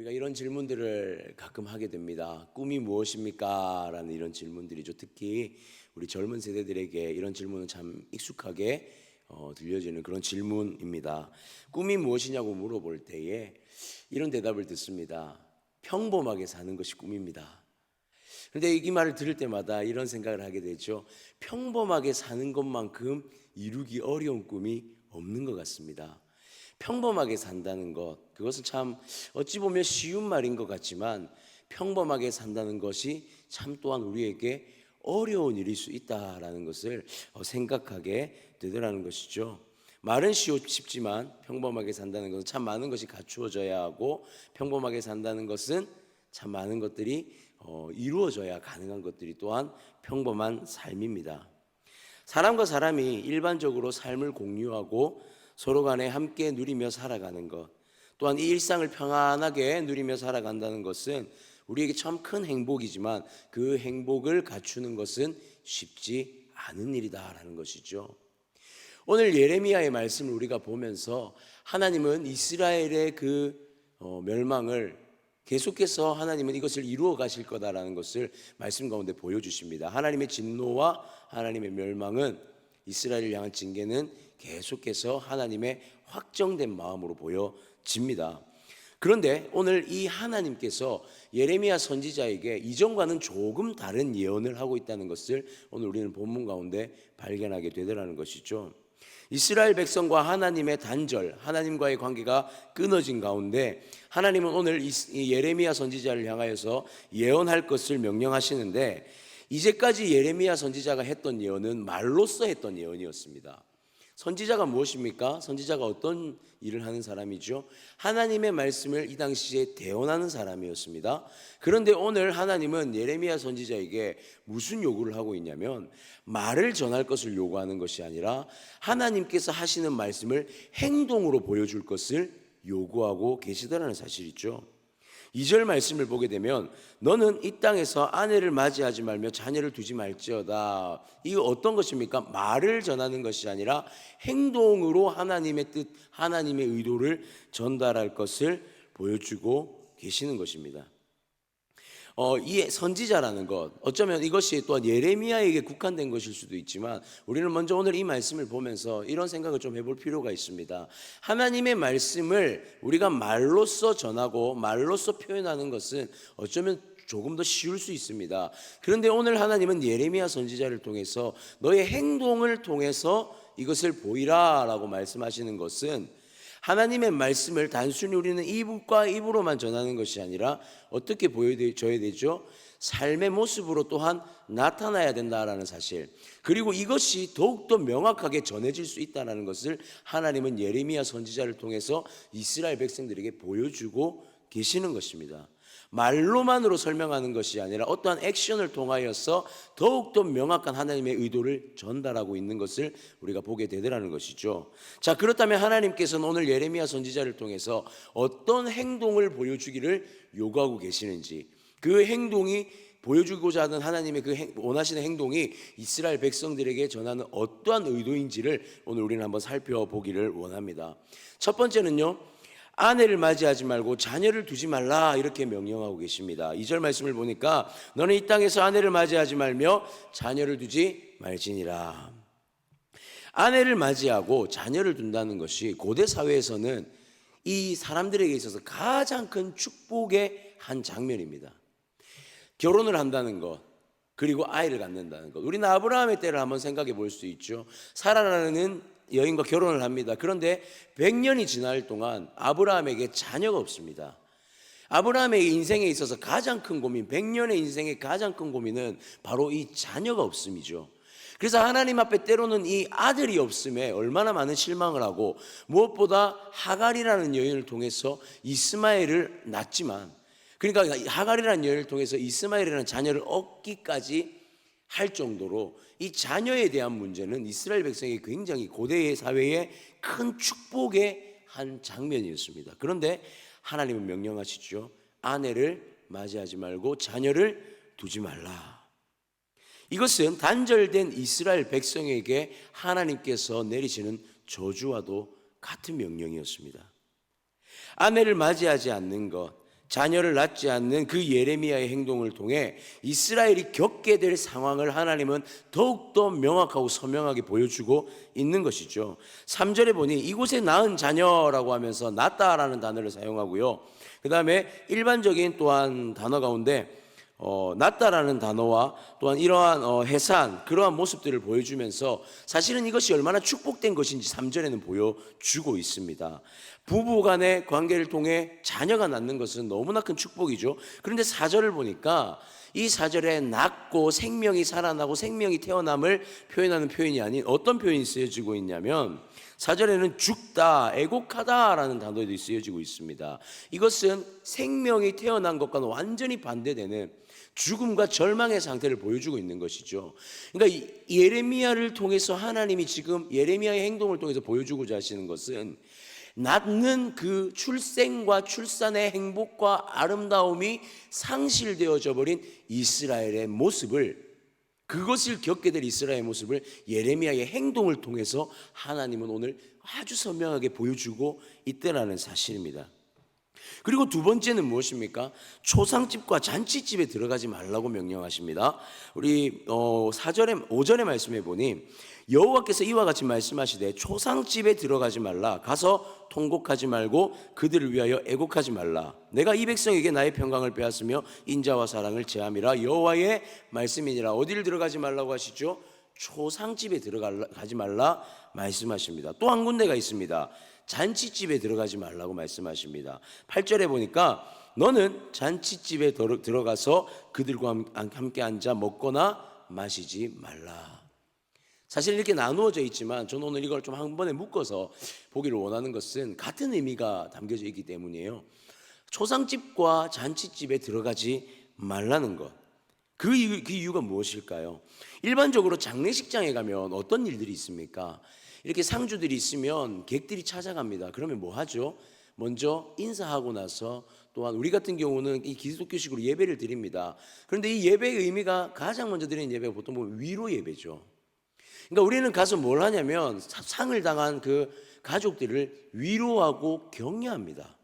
우리가 이런 질문들을 가끔 하게 됩니다. 꿈이 무엇입니까? 라는 이런 질문들이죠. 특히 우리 젊은 세대들에게 이런 질문은 참 익숙하게 들려지는 그런 질문입니다. 꿈이 무엇이냐고 물어볼 때에 이런 대답을 듣습니다. 평범하게 사는 것이 꿈입니다. 그런데 이 말을 들을 때마다 이런 생각을 하게 되죠. 평범하게 사는 것만큼 이루기 어려운 꿈이 없는 것 같습니다. 평범하게 산다는 것, 그것은 참 어찌 보면 쉬운 말인 것 같지만 평범하게 산다는 것이 참 또한 우리에게 어려운 일일 수 있다라는 것을 생각하게 되더라는 것이죠. 말은 쉽지만 평범하게 산다는 것은 참 많은 것이 갖추어져야 하고, 평범하게 산다는 것은 참 많은 것들이 이루어져야 가능한 것들이 또한 평범한 삶입니다. 사람과 사람이 일반적으로 삶을 공유하고 서로 간에 함께 누리며 살아가는 것, 또한 이 일상을 평안하게 누리며 살아간다는 것은 우리에게 참 큰 행복이지만 그 행복을 갖추는 것은 쉽지 않은 일이다라는 것이죠. 오늘 예레미야의 말씀을 우리가 보면서 하나님은 이스라엘의 그 멸망을 계속해서 하나님은 이것을 이루어 가실 거다라는 것을 말씀 가운데 보여주십니다. 하나님의 진노와 하나님의 멸망은, 이스라엘을 향한 징계는 계속해서 하나님의 확정된 마음으로 보여집니다. 그런데 오늘 이 하나님께서 예레미야 선지자에게 이전과는 조금 다른 예언을 하고 있다는 것을 오늘 우리는 본문 가운데 발견하게 되더라는 것이죠. 이스라엘 백성과 하나님의 단절, 하나님과의 관계가 끊어진 가운데 하나님은 오늘 이 예레미야 선지자를 향하여서 예언할 것을 명령하시는데, 이제까지 예레미야 선지자가 했던 예언은 말로써 했던 예언이었습니다. 선지자가 무엇입니까? 선지자가 어떤 일을 하는 사람이죠? 하나님의 말씀을 이 당시에 대언하는 사람이었습니다. 그런데 오늘 하나님은 예레미야 선지자에게 무슨 요구를 하고 있냐면, 말을 전할 것을 요구하는 것이 아니라 하나님께서 하시는 말씀을 행동으로 보여줄 것을 요구하고 계시다라는 사실이죠. 2절 말씀을 보게 되면 너는 이 땅에서 아내를 맞이하지 말며 자녀를 두지 말지어다. 이거 어떤 것입니까? 말을 전하는 것이 아니라 행동으로 하나님의 뜻, 하나님의 의도를 전달할 것을 보여주고 계시는 것입니다. 이 선지자라는 것, 어쩌면 이것이 또한 예레미야에게 국한된 것일 수도 있지만 우리는 먼저 오늘 이 말씀을 보면서 이런 생각을 좀 해볼 필요가 있습니다. 하나님의 말씀을 우리가 말로써 전하고 말로써 표현하는 것은 어쩌면 조금 더 쉬울 수 있습니다. 그런데 오늘 하나님은 예레미야 선지자를 통해서 너의 행동을 통해서 이것을 보이라 라고 말씀하시는 것은, 하나님의 말씀을 단순히 우리는 입과 입으로만 전하는 것이 아니라 어떻게 보여줘야 되죠? 삶의 모습으로 또한 나타나야 된다라는 사실, 그리고 이것이 더욱더 명확하게 전해질 수 있다는 것을 하나님은 예레미야 선지자를 통해서 이스라엘 백성들에게 보여주고 계시는 것입니다. 말로만으로 설명하는 것이 아니라 어떠한 액션을 통하여서 더욱더 명확한 하나님의 의도를 전달하고 있는 것을 우리가 보게 되더라는 것이죠. 자, 그렇다면 하나님께서는 오늘 예레미야 선지자를 통해서 어떤 행동을 보여주기를 요구하고 계시는지, 그 행동이 보여주고자 하는 하나님의 그 원하시는 행동이 이스라엘 백성들에게 전하는 어떠한 의도인지를 오늘 우리는 한번 살펴보기를 원합니다. 첫 번째는요, 아내를 맞이하지 말고 자녀를 두지 말라, 이렇게 명령하고 계십니다. 2절 말씀을 보니까 너는 이 땅에서 아내를 맞이하지 말며 자녀를 두지 말지니라. 아내를 맞이하고 자녀를 둔다는 것이 고대 사회에서는 이 사람들에게 있어서 가장 큰 축복의 한 장면입니다. 결혼을 한다는 것, 그리고 아이를 갖는다는 것. 우리는 아브라함의 때를 한번 생각해 볼 수 있죠. 사라라는 여인과 결혼을 합니다. 그런데 100년이 지날 동안 아브라함에게 자녀가 없습니다. 아브라함의 인생에 있어서 가장 큰 고민, 100년의 인생의 가장 큰 고민은 바로 이 자녀가 없음이죠. 그래서 하나님 앞에 때로는 이 아들이 없음에 얼마나 많은 실망을 하고, 무엇보다 하갈이라는 여인을 통해서 이스마엘을 낳지만, 그러니까 하갈이라는 여인을 통해서 이스마엘이라는 자녀를 얻기까지 할 정도로 이 자녀에 대한 문제는 이스라엘 백성이 굉장히 고대 사회의 큰 축복의 한 장면이었습니다. 그런데 하나님은 명령하시죠. 아내를 맞이하지 말고 자녀를 두지 말라. 이것은 단절된 이스라엘 백성에게 하나님께서 내리시는 저주와도 같은 명령이었습니다. 아내를 맞이하지 않는 것, 자녀를 낳지 않는 그 예레미야의 행동을 통해 이스라엘이 겪게 될 상황을 하나님은 더욱더 명확하고 선명하게 보여주고 있는 것이죠. 3절에 보니 이곳에 낳은 자녀라고 하면서 낳다라는 단어를 사용하고요. 그 다음에 일반적인 또한 단어 가운데 낳다라는 단어와 또한 이러한 해산, 그러한 모습들을 보여주면서 사실은 이것이 얼마나 축복된 것인지 3절에는 보여주고 있습니다. 부부 간의 관계를 통해 자녀가 낳는 것은 너무나 큰 축복이죠. 그런데 4절을 보니까 이 4절에 낳고 생명이 살아나고 생명이 태어남을 표현하는 표현이 아닌 어떤 표현이 쓰여지고 있냐면 4절에는 죽다, 애곡하다라는 단어도 쓰여지고 있습니다. 이것은 생명이 태어난 것과는 완전히 반대되는 죽음과 절망의 상태를 보여주고 있는 것이죠. 그러니까 예레미야를 통해서 하나님이 지금 예레미야의 행동을 통해서 보여주고자 하시는 것은 낳는 그 출생과 출산의 행복과 아름다움이 상실되어져 버린 이스라엘의 모습을, 그것을 겪게 될 이스라엘의 모습을 예레미야의 행동을 통해서 하나님은 오늘 아주 선명하게 보여주고 있다는 사실입니다. 그리고 두 번째는 무엇입니까? 초상집과 잔치집에 들어가지 말라고 명령하십니다. 우리 5절의 말씀해 보니 여호와께서 이와 같이 말씀하시되 초상집에 들어가지 말라, 가서 통곡하지 말고 그들을 위하여 애곡하지 말라. 내가 이 백성에게 나의 평강을 빼앗으며 인자와 사랑을 제함이라 여호와의 말씀이니라. 어디를 들어가지 말라고 하시죠? 초상집에 들어가지 말라 말씀하십니다. 또 한 군데가 있습니다. 잔치집에 들어가지 말라고 말씀하십니다. 8절에 보니까 너는 잔치집에 들어가서 그들과 함께 앉아 먹거나 마시지 말라. 사실 이렇게 나누어져 있지만 저는 오늘 이걸 좀 한 번에 묶어서 보기를 원하는 것은 같은 의미가 담겨져 있기 때문이에요. 초상집과 잔치집에 들어가지 말라는 것, 그 이유가 무엇일까요? 일반적으로 장례식장에 가면 어떤 일들이 있습니까? 이렇게 상주들이 있으면 객들이 찾아갑니다. 그러면 뭐 하죠? 먼저 인사하고 나서 또한 우리 같은 경우는 이 기독교식으로 예배를 드립니다. 그런데 이 예배의 의미가 가장 먼저 드리는 예배가 보통 보면 위로 예배죠. 그러니까 우리는 가서 뭘 하냐면 상을 당한 그 가족들을 위로하고 격려합니다.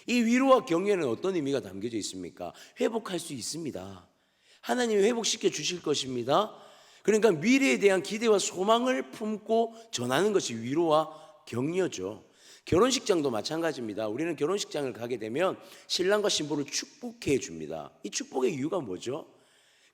이 위로와 격려는 어떤 의미가 담겨져 있습니까? 회복할 수 있습니다. 하나님이 회복시켜 주실 것입니다. 그러니까 미래에 대한 기대와 소망을 품고 전하는 것이 위로와 격려죠. 결혼식장도 마찬가지입니다. 우리는 결혼식장을 가게 되면 신랑과 신부를 축복해 줍니다. 이 축복의 이유가 뭐죠?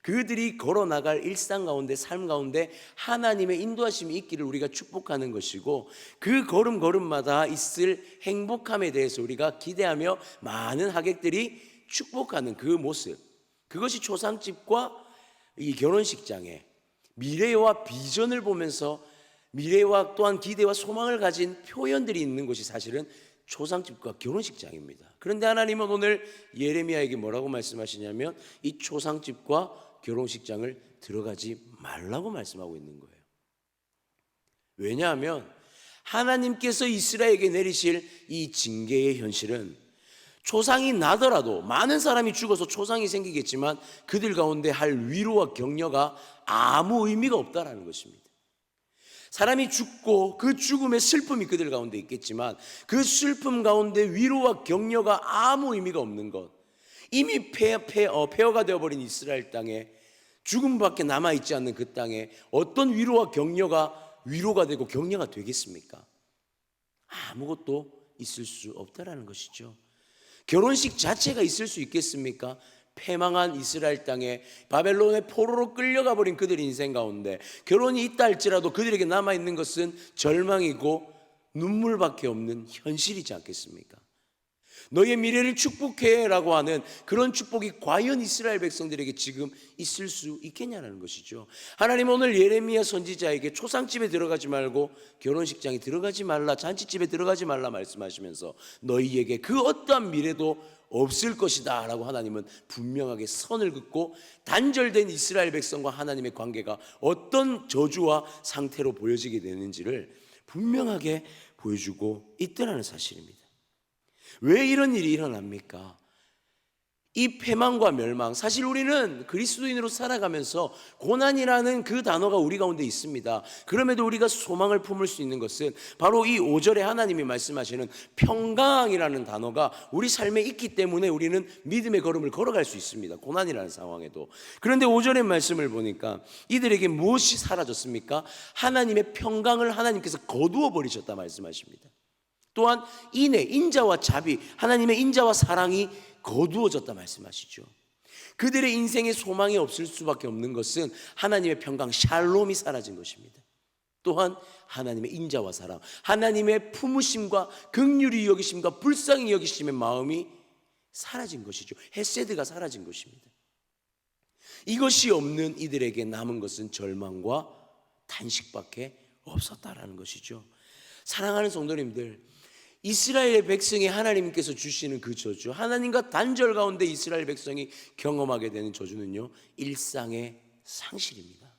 그들이 걸어나갈 일상 가운데, 삶 가운데 하나님의 인도하심이 있기를 우리가 축복하는 것이고, 그 걸음걸음마다 있을 행복함에 대해서 우리가 기대하며 많은 하객들이 축복하는 그 모습, 그것이 초상집과 이 결혼식장의 미래와 비전을 보면서 미래와 또한 기대와 소망을 가진 표현들이 있는 곳이 사실은 초상집과 결혼식장입니다. 그런데 하나님은 오늘 예레미야에게 뭐라고 말씀하시냐면 이 초상집과 결혼식장을 들어가지 말라고 말씀하고 있는 거예요. 왜냐하면 하나님께서 이스라엘에게 내리실 이 징계의 현실은 초상이 나더라도 많은 사람이 죽어서 초상이 생기겠지만 그들 가운데 할 위로와 격려가 아무 의미가 없다라는 것입니다. 사람이 죽고 그 죽음의 슬픔이 그들 가운데 있겠지만 그 슬픔 가운데 위로와 격려가 아무 의미가 없는 것, 이미 폐허가 되어버린 이스라엘 땅에, 죽음밖에 남아있지 않는 그 땅에 어떤 위로와 격려가 위로가 되고 격려가 되겠습니까? 아무것도 있을 수 없다라는 것이죠. 결혼식 자체가 있을 수 있겠습니까? 패망한 이스라엘 땅에 바벨론의 포로로 끌려가 버린 그들의 인생 가운데 결혼이 있다 할지라도 그들에게 남아있는 것은 절망이고 눈물밖에 없는 현실이지 않겠습니까? 너의 미래를 축복해 라고 하는 그런 축복이 과연 이스라엘 백성들에게 지금 있을 수 있겠냐는 것이죠. 하나님 오늘 예레미야 선지자에게 초상집에 들어가지 말고 결혼식장에 들어가지 말라, 잔치집에 들어가지 말라 말씀하시면서 너희에게 그 어떠한 미래도 없을 것이다 라고 하나님은 분명하게 선을 긋고 단절된 이스라엘 백성과 하나님의 관계가 어떤 저주와 상태로 보여지게 되는지를 분명하게 보여주고 있다는 사실입니다. 왜 이런 일이 일어납니까? 이 패망과 멸망, 사실 우리는 그리스도인으로 살아가면서 고난이라는 그 단어가 우리 가운데 있습니다. 그럼에도 우리가 소망을 품을 수 있는 것은 바로 이 5절에 하나님이 말씀하시는 평강이라는 단어가 우리 삶에 있기 때문에 우리는 믿음의 걸음을 걸어갈 수 있습니다. 고난이라는 상황에도. 그런데 5절의 말씀을 보니까 이들에게 무엇이 사라졌습니까? 하나님의 평강을 하나님께서 거두어 버리셨다 말씀하십니다. 또한 인애, 인자와 자비, 하나님의 인자와 사랑이 거두어졌다 말씀하시죠. 그들의 인생에 소망이 없을 수밖에 없는 것은 하나님의 평강, 샬롬이 사라진 것입니다. 또한 하나님의 인자와 사랑, 하나님의 품으심과 긍휼히 여기심과 불쌍히 여기심의 마음이 사라진 것이죠. 헤세드가 사라진 것입니다. 이것이 없는 이들에게 남은 것은 절망과 탄식밖에 없었다라는 것이죠. 사랑하는 성도님들, 이스라엘 백성이 하나님께서 주시는 그 저주, 하나님과 단절 가운데 이스라엘 백성이 경험하게 되는 저주는요, 일상의 상실입니다.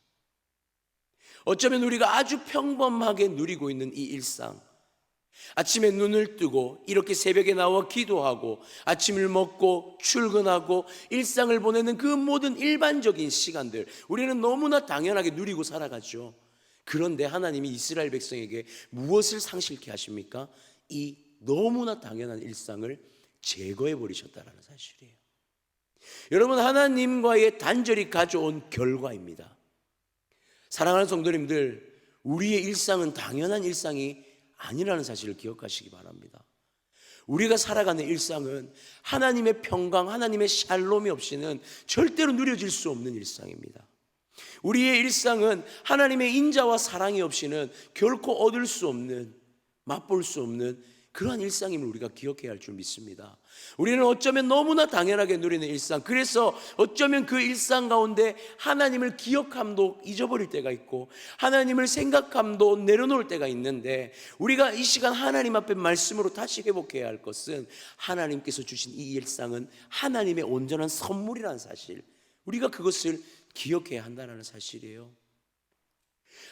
어쩌면 우리가 아주 평범하게 누리고 있는 이 일상, 아침에 눈을 뜨고 이렇게 새벽에 나와 기도하고 아침을 먹고 출근하고 일상을 보내는 그 모든 일반적인 시간들, 우리는 너무나 당연하게 누리고 살아가죠. 그런데 하나님이 이스라엘 백성에게 무엇을 상실케 하십니까? 이 너무나 당연한 일상을 제거해 버리셨다는 사실이에요. 여러분, 하나님과의 단절이 가져온 결과입니다. 사랑하는 성도님들, 우리의 일상은 당연한 일상이 아니라는 사실을 기억하시기 바랍니다. 우리가 살아가는 일상은 하나님의 평강, 하나님의 샬롬이 없이는 절대로 누려질 수 없는 일상입니다. 우리의 일상은 하나님의 인자와 사랑이 없이는 결코 얻을 수 없는, 맛볼 수 없는 그러한 일상임을 우리가 기억해야 할 줄 믿습니다. 우리는 어쩌면 너무나 당연하게 누리는 일상, 그래서 어쩌면 그 일상 가운데 하나님을 기억함도 잊어버릴 때가 있고 하나님을 생각함도 내려놓을 때가 있는데, 우리가 이 시간 하나님 앞에 말씀으로 다시 회복해야 할 것은 하나님께서 주신 이 일상은 하나님의 온전한 선물이라는 사실, 우리가 그것을 기억해야 한다는 사실이에요.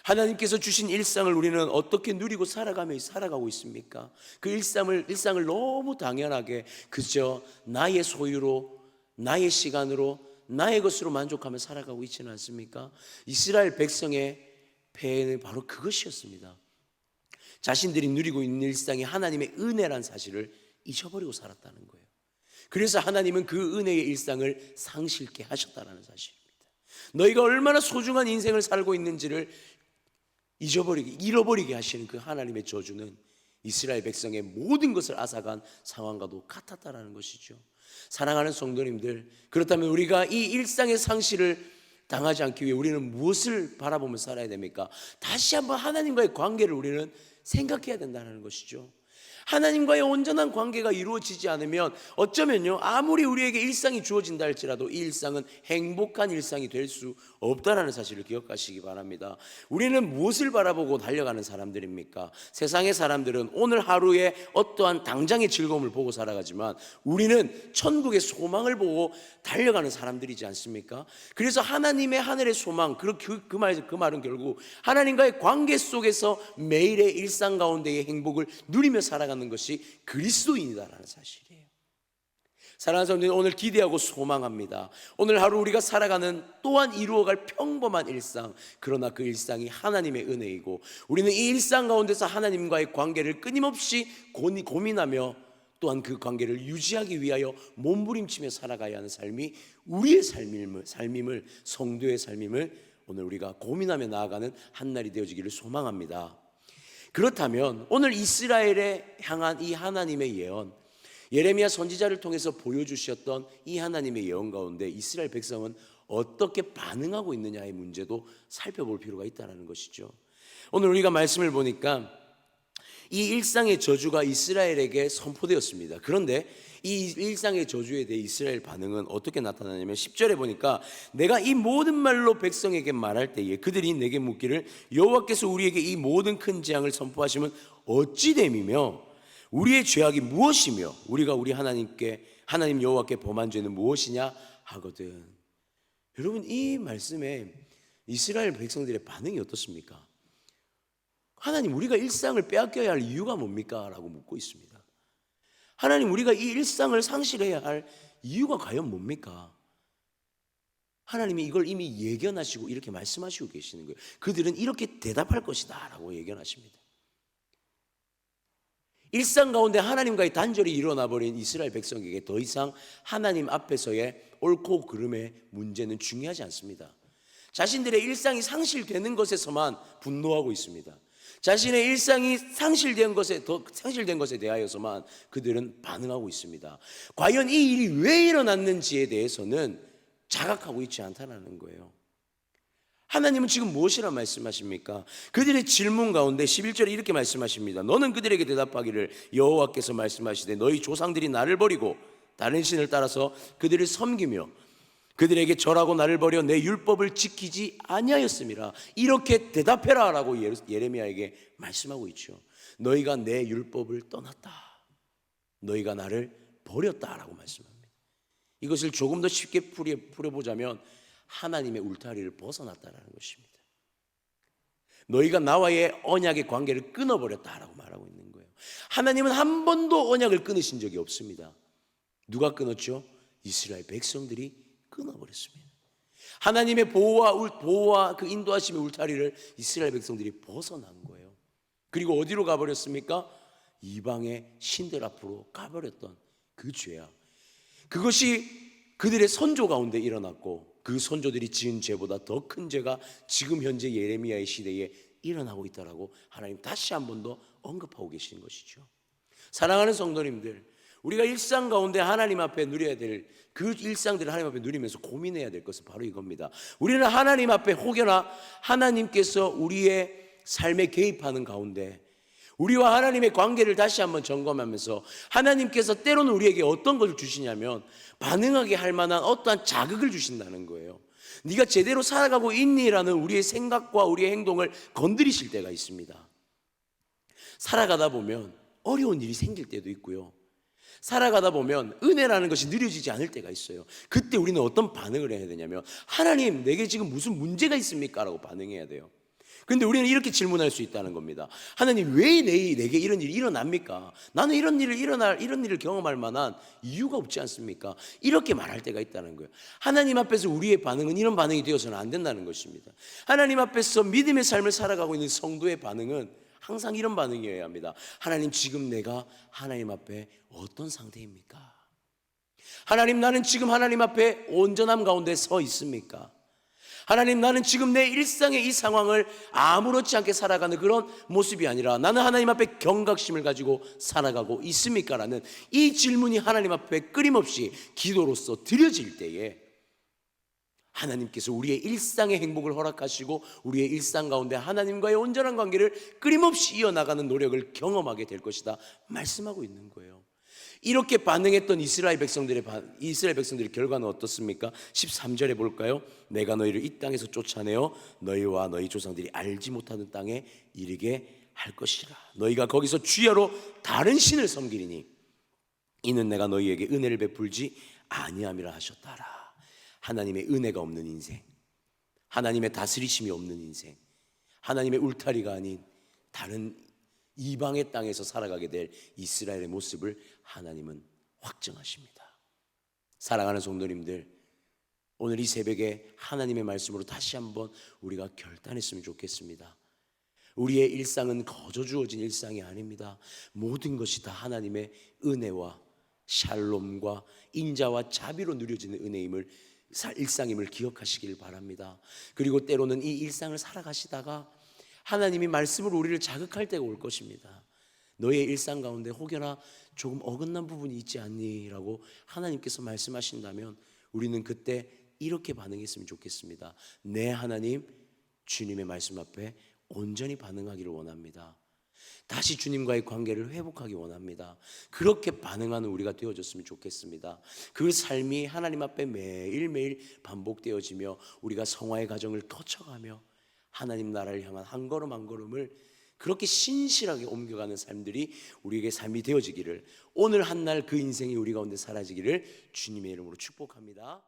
하나님께서 주신 일상을 우리는 어떻게 누리고 살아가고 있습니까? 그 일상을 너무 당연하게 그저 나의 소유로, 나의 시간으로, 나의 것으로 만족하며 살아가고 있지는 않습니까? 이스라엘 백성의 폐해는 바로 그것이었습니다. 자신들이 누리고 있는 일상이 하나님의 은혜란 사실을 잊어버리고 살았다는 거예요. 그래서 하나님은 그 은혜의 일상을 상실케 하셨다는 사실입니다. 너희가 얼마나 소중한 인생을 살고 있는지를 잃어버리게 하시는 그 하나님의 저주는 이스라엘 백성의 모든 것을 앗아간 상황과도 같았다라는 것이죠. 사랑하는 성도님들, 그렇다면 우리가 이 일상의 상실을 당하지 않기 위해 우리는 무엇을 바라보며 살아야 됩니까? 다시 한번 하나님과의 관계를 우리는 생각해야 된다는 것이죠. 하나님과의 온전한 관계가 이루어지지 않으면 어쩌면요, 아무리 우리에게 일상이 주어진다 할지라도 이 일상은 행복한 일상이 될 수 없다는 사실을 기억하시기 바랍니다. 우리는 무엇을 바라보고 달려가는 사람들입니까? 세상의 사람들은 오늘 하루에 어떠한 당장의 즐거움을 보고 살아가지만 우리는 천국의 소망을 보고 달려가는 사람들이지 않습니까? 그래서 하나님의 하늘의 소망, 그 말은 결국 하나님과의 관계 속에서 매일의 일상 가운데의 행복을 누리며 살아가는 것이 그리스도인이다라는 사실이에요. 사랑하는 성도님, 오늘 기대하고 소망합니다. 오늘 하루 우리가 살아가는 또한 이루어갈 평범한 일상, 그러나 그 일상이 하나님의 은혜이고 우리는 이 일상 가운데서 하나님과의 관계를 끊임없이 고민하며 또한 그 관계를 유지하기 위하여 몸부림치며 살아가야 하는 삶이 우리의 삶임을, 성도의 삶임을 오늘 우리가 고민하며 나아가는 한날이 되어지기를 소망합니다. 그렇다면 오늘 이스라엘에 향한 이 하나님의 예언, 예레미야 선지자를 통해서 보여주셨던 이 하나님의 예언 가운데 이스라엘 백성은 어떻게 반응하고 있느냐의 문제도 살펴볼 필요가 있다는 것이죠. 오늘 우리가 말씀을 보니까 이 일상의 저주가 이스라엘에게 선포되었습니다. 그런데 이 일상의 저주에 대해 이스라엘 반응은 어떻게 나타나냐면 10절에 보니까 내가 이 모든 말로 백성에게 말할 때에 그들이 내게 묻기를 여호와께서 우리에게 이 모든 큰 재앙을 선포하시면 어찌 됨이며 우리의 죄악이 무엇이며 우리가 우리 하나님 여호와께 범한 죄는 무엇이냐 하거든. 여러분, 이 말씀에 이스라엘 백성들의 반응이 어떻습니까? 하나님, 우리가 일상을 빼앗겨야 할 이유가 뭡니까? 라고 묻고 있습니다. 하나님, 우리가 이 일상을 상실해야 할 이유가 과연 뭡니까? 하나님이 이걸 이미 예견하시고 이렇게 말씀하시고 계시는 거예요. 그들은 이렇게 대답할 것이다 라고 예견하십니다. 일상 가운데 하나님과의 단절이 일어나 버린 이스라엘 백성에게 더 이상 하나님 앞에서의 옳고 그름의 문제는 중요하지 않습니다. 자신들의 일상이 상실되는 것에서만 분노하고 있습니다. 자신의 일상이 상실된 것에 대하여서만 그들은 반응하고 있습니다. 과연 이 일이 왜 일어났는지에 대해서는 자각하고 있지 않다는 거예요. 하나님은 지금 무엇이라 말씀하십니까? 그들의 질문 가운데 11절에 이렇게 말씀하십니다. 너는 그들에게 대답하기를 여호와께서 말씀하시되 너희 조상들이 나를 버리고 다른 신을 따라서 그들을 섬기며 그들에게 절하고 나를 버려 내 율법을 지키지 아니하였음이라. 이렇게 대답해라 라고 예레미야에게 말씀하고 있죠. 너희가 내 율법을 떠났다, 너희가 나를 버렸다 라고 말씀합니다. 이것을 조금 더 쉽게 풀어보자면 하나님의 울타리를 벗어났다는 것입니다. 너희가 나와의 언약의 관계를 끊어버렸다라고 말하고 있는 거예요. 하나님은 한 번도 언약을 끊으신 적이 없습니다. 누가 끊었죠? 이스라엘 백성들이 끊어버렸습니다. 하나님의 보호와 그 인도하심의 울타리를 이스라엘 백성들이 벗어난 거예요. 그리고 어디로 가버렸습니까? 이방의 신들 앞으로 가버렸던 그 죄악, 그것이 그들의 선조 가운데 일어났고 그 선조들이 지은 죄보다 더 큰 죄가 지금 현재 예레미야의 시대에 일어나고 있다라고 하나님 다시 한 번 더 언급하고 계시는 것이죠. 사랑하는 성도님들, 우리가 일상 가운데 하나님 앞에 누려야 될 그 일상들을 하나님 앞에 누리면서 고민해야 될 것은 바로 이겁니다. 우리는 하나님 앞에 혹여나 하나님께서 우리의 삶에 개입하는 가운데 우리와 하나님의 관계를 다시 한번 점검하면서 하나님께서 때로는 우리에게 어떤 것을 주시냐면 반응하게 할 만한 어떠한 자극을 주신다는 거예요. 네가 제대로 살아가고 있니라는 우리의 생각과 우리의 행동을 건드리실 때가 있습니다. 살아가다 보면 어려운 일이 생길 때도 있고요, 살아가다 보면 은혜라는 것이 느려지지 않을 때가 있어요. 그때 우리는 어떤 반응을 해야 되냐면 하나님, 내게 지금 무슨 문제가 있습니까? 라고 반응해야 돼요. 그런데 우리는 이렇게 질문할 수 있다는 겁니다. 하나님, 왜 내게 이런 일이 일어납니까? 나는 이런 일을 경험할 만한 이유가 없지 않습니까? 이렇게 말할 때가 있다는 거예요. 하나님 앞에서 우리의 반응은 이런 반응이 되어서는 안 된다는 것입니다. 하나님 앞에서 믿음의 삶을 살아가고 있는 성도의 반응은 항상 이런 반응이어야 합니다. 하나님, 지금 내가 하나님 앞에 어떤 상태입니까? 하나님, 나는 지금 하나님 앞에 온전함 가운데 서 있습니까? 하나님, 나는 지금 내 일상의 이 상황을 아무렇지 않게 살아가는 그런 모습이 아니라 나는 하나님 앞에 경각심을 가지고 살아가고 있습니까? 라는 이 질문이 하나님 앞에 끊임없이 기도로서 드려질 때에 하나님께서 우리의 일상의 행복을 허락하시고 우리의 일상 가운데 하나님과의 온전한 관계를 끊임없이 이어나가는 노력을 경험하게 될 것이다 말씀하고 있는 거예요. 이렇게 반응했던 이스라엘 백성들의 결과는 어떻습니까? 13절에 볼까요? 내가 너희를 이 땅에서 쫓아내어 너희와 너희 조상들이 알지 못하는 땅에 이르게 할 것이라. 너희가 거기서 주야로 다른 신을 섬기리니 이는 내가 너희에게 은혜를 베풀지 아니함이라 하셨다라. 하나님의 은혜가 없는 인생, 하나님의 다스리심이 없는 인생, 하나님의 울타리가 아닌 다른 이방의 땅에서 살아가게 될 이스라엘의 모습을 하나님은 확정하십니다. 사랑하는 성도님들, 오늘 이 새벽에 하나님의 말씀으로 다시 한번 우리가 결단했으면 좋겠습니다. 우리의 일상은 거저 주어진 일상이 아닙니다. 모든 것이 다 하나님의 은혜와 샬롬과 인자와 자비로 누려지는 은혜임을, 일상임을 기억하시길 바랍니다. 그리고 때로는 이 일상을 살아가시다가 하나님이 말씀으로 우리를 자극할 때가 올 것입니다. 너의 일상 가운데 혹여나 조금 어긋난 부분이 있지 않니? 라고 하나님께서 말씀하신다면 우리는 그때 이렇게 반응했으면 좋겠습니다. 네, 하나님, 주님의 말씀 앞에 온전히 반응하기를 원합니다. 다시 주님과의 관계를 회복하기 원합니다. 그렇게 반응하는 우리가 되어졌으면 좋겠습니다. 그 삶이 하나님 앞에 매일매일 반복되어지며 우리가 성화의 과정을 거쳐가며 하나님 나라를 향한 한 걸음 한 걸음을 그렇게 신실하게 옮겨가는 삶들이 우리에게 삶이 되어지기를, 오늘 한 날 그 인생이 우리 가운데 사라지기를 주님의 이름으로 축복합니다.